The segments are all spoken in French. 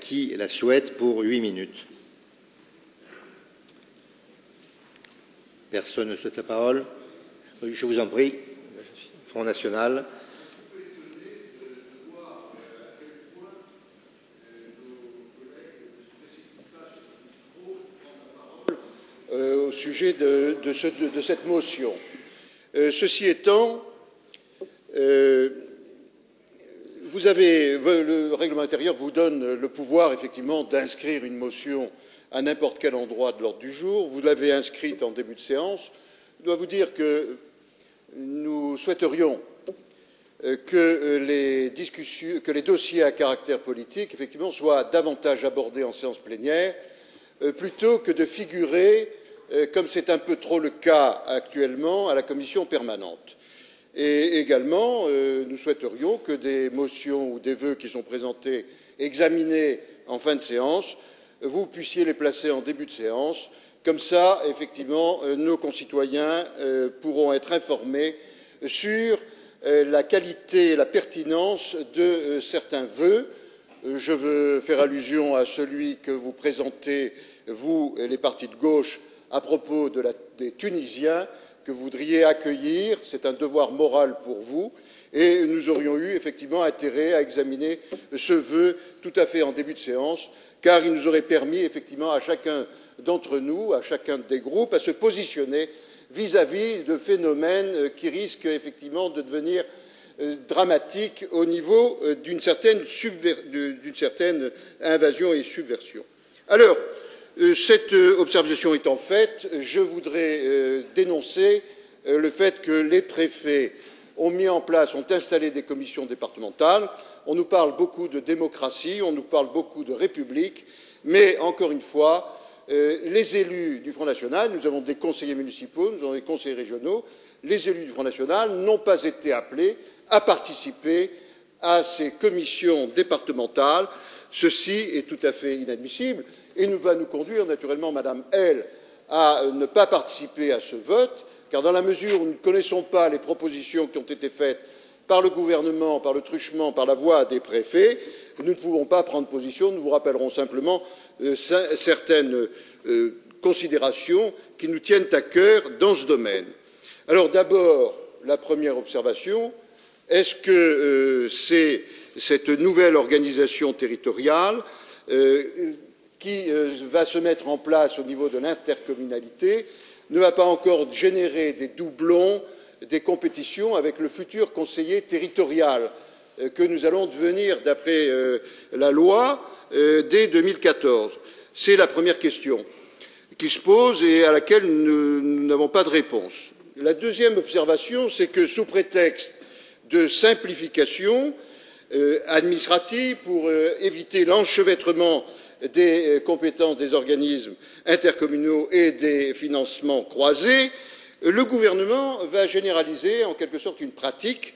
Qui la souhaite pour 8 minutes. Personne ne souhaite la parole. Je vous en prie. Front National. Au sujet de cette motion. Ceci étant, le règlement intérieur vous donne le pouvoir, effectivement, d'inscrire une motion à n'importe quel endroit de l'ordre du jour. Vous l'avez inscrite en début de séance. Je dois vous dire que nous souhaiterions que les dossiers à caractère politique, effectivement, soient davantage abordés en séance plénière, plutôt que de figurer, comme c'est un peu trop le cas actuellement, à la commission permanente. Et également, nous souhaiterions que des motions ou des vœux qui sont présentés, examinés en fin de séance, vous puissiez les placer en début de séance. Comme ça, effectivement, nos concitoyens pourront être informés sur la qualité et la pertinence de certains vœux. Je veux faire allusion à celui que vous présentez, vous et les partis de gauche, à propos des Tunisiens que vous voudriez accueillir. C'est un devoir moral pour vous. Et nous aurions eu effectivement intérêt à examiner ce vœu tout à fait en début de séance, car il nous aurait permis effectivement à chacun d'entre nous, à chacun des groupes, à se positionner vis-à-vis de phénomènes qui risquent effectivement de devenir dramatiques au niveau d'une certaine invasion et subversion. Alors, cette observation étant faite, je voudrais dénoncer le fait que les préfets ont installé des commissions départementales. On nous parle beaucoup de démocratie, on nous parle beaucoup de république, mais encore une fois, les élus du Front National, nous avons des conseillers municipaux, nous avons des conseillers régionaux, les élus du Front National n'ont pas été appelés à participer à ces commissions départementales. Ceci est tout à fait inadmissible et va nous conduire naturellement, Madame L, à ne pas participer à ce vote, car dans la mesure où nous ne connaissons pas les propositions qui ont été faites par le gouvernement, par le truchement, par la voix des préfets, nous ne pouvons pas prendre position. Nous vous rappellerons simplement certaines considérations qui nous tiennent à cœur dans ce domaine. Alors d'abord, la première observation, est-ce que cette nouvelle organisation territoriale qui va se mettre en place au niveau de l'intercommunalité ne va pas encore générer des doublons, des compétitions avec le futur conseiller territorial que nous allons devenir d'après la loi dès 2014? C'est la première question qui se pose et à laquelle nous n'avons pas de réponse. La deuxième observation, c'est que sous prétexte de simplification administrative pour éviter l'enchevêtrement des compétences des organismes intercommunaux et des financements croisés, le gouvernement va généraliser en quelque sorte une pratique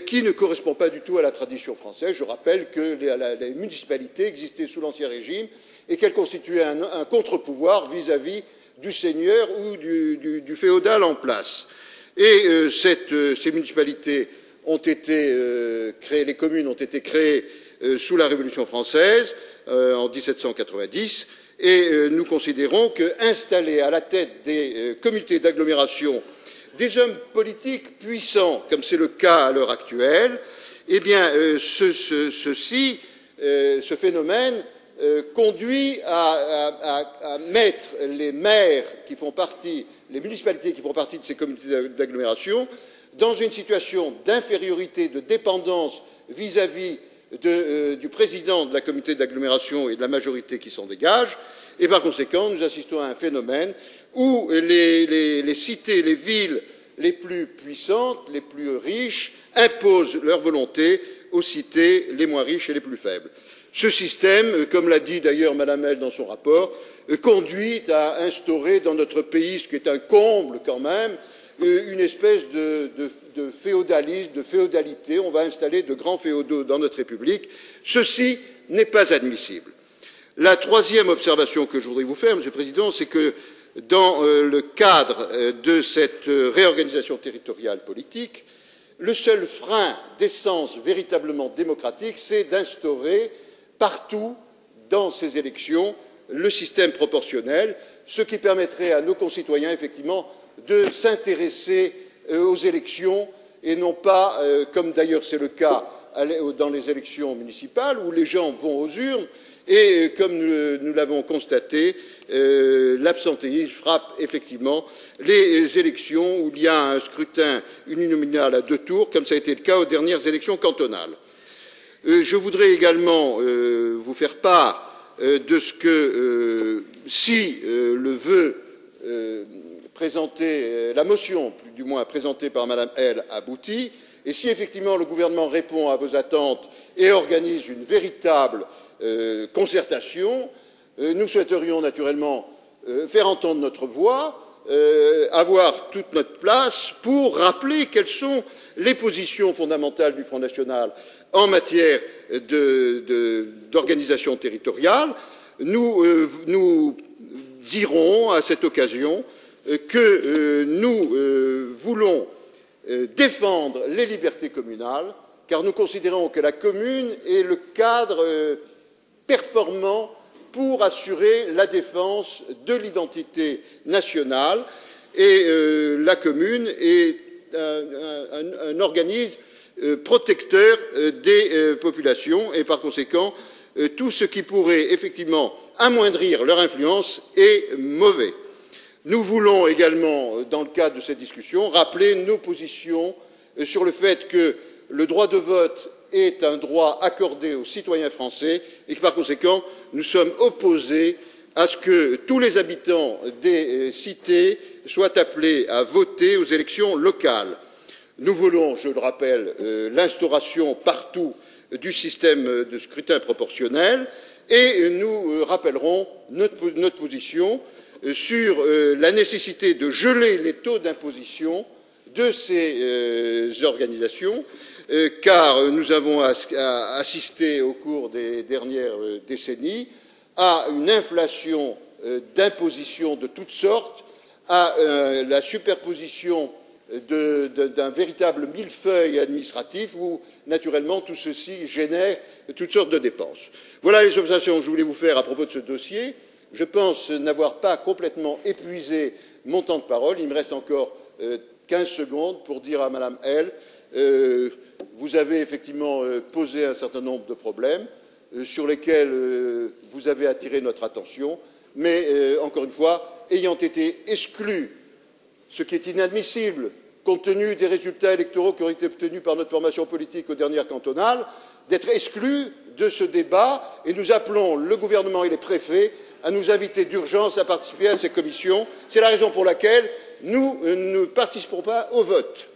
qui ne correspond pas du tout à la tradition française. Je rappelle que les municipalités existaient sous l'Ancien Régime et qu'elles constituaient un contre-pouvoir vis-à-vis du seigneur ou du féodal en place. Et ces municipalités ont été créées, les communes ont été créées sous la Révolution française en 1790, et nous considérons qu'installer à la tête des communautés d'agglomération des hommes politiques puissants, comme c'est le cas à l'heure actuelle, eh bien, ce phénomène conduit à mettre les maires qui font partie, les municipalités qui font partie de ces communautés d'agglomération dans une situation d'infériorité, de dépendance vis-à-vis du président de la communauté d'agglomération et de la majorité qui s'en dégage, et par conséquent, nous assistons à un phénomène où les cités, les villes les plus puissantes, les plus riches, imposent leur volonté aux cités les moins riches et les plus faibles. Ce système, comme l'a dit d'ailleurs Madame L dans son rapport, conduit à instaurer dans notre pays, ce qui est un comble quand même, une espèce de féodalisme, de féodalité. On va installer de grands féodaux dans notre République. Ceci n'est pas admissible. La troisième observation que je voudrais vous faire, Monsieur le Président, c'est que dans le cadre de cette réorganisation territoriale politique, le seul frein d'essence véritablement démocratique, c'est d'instaurer partout dans ces élections le système proportionnel, ce qui permettrait à nos concitoyens, effectivement, de s'intéresser aux élections et non pas, comme d'ailleurs c'est le cas dans les élections municipales, où les gens vont aux urnes et, comme nous l'avons constaté, l'absentéisme frappe effectivement les élections où il y a un scrutin uninominal à 2 tours, comme ça a été le cas aux dernières élections cantonales. Je voudrais également vous faire part de ce que, si le vœu présenté, la motion, plus du moins présentée par Madame L aboutit, et si effectivement le gouvernement répond à vos attentes et organise une véritable concertation, nous souhaiterions naturellement faire entendre notre voix, avoir toute notre place pour rappeler quelles sont les positions fondamentales du Front national en matière d'organisation territoriale. Nous dirons à cette occasion que nous voulons défendre les libertés communales, car nous considérons que la commune est le cadre performant pour assurer la défense de l'identité nationale, et la commune est un organisme protecteur des populations, et par conséquent, tout ce qui pourrait effectivement amoindrir leur influence est mauvais. Nous voulons également, dans le cadre de cette discussion, rappeler nos positions sur le fait que le droit de vote est un droit accordé aux citoyens français et que, par conséquent, nous sommes opposés à ce que tous les habitants des cités soient appelés à voter aux élections locales. Nous voulons, je le rappelle, l'instauration partout du système de scrutin proportionnel et nous rappellerons notre position sur la nécessité de geler les taux d'imposition de ces organisations, car nous avons assisté au cours des dernières décennies à une inflation d'impositions de toutes sortes, à la superposition d'un véritable millefeuille administratif où, naturellement, tout ceci génère toutes sortes de dépenses. Voilà les observations que je voulais vous faire à propos de ce dossier. Je pense n'avoir pas complètement épuisé mon temps de parole. Il me reste encore 15 secondes pour dire à Madame L, vous avez effectivement posé un certain nombre de problèmes sur lesquels vous avez attiré notre attention, mais encore une fois, ayant été exclu, ce qui est inadmissible compte tenu des résultats électoraux qui ont été obtenus par notre formation politique aux dernières cantonales, d'être exclu de ce débat, et nous appelons le gouvernement et les préfets à nous inviter d'urgence à participer à ces commissions. C'est la raison pour laquelle nous ne participerons pas au vote.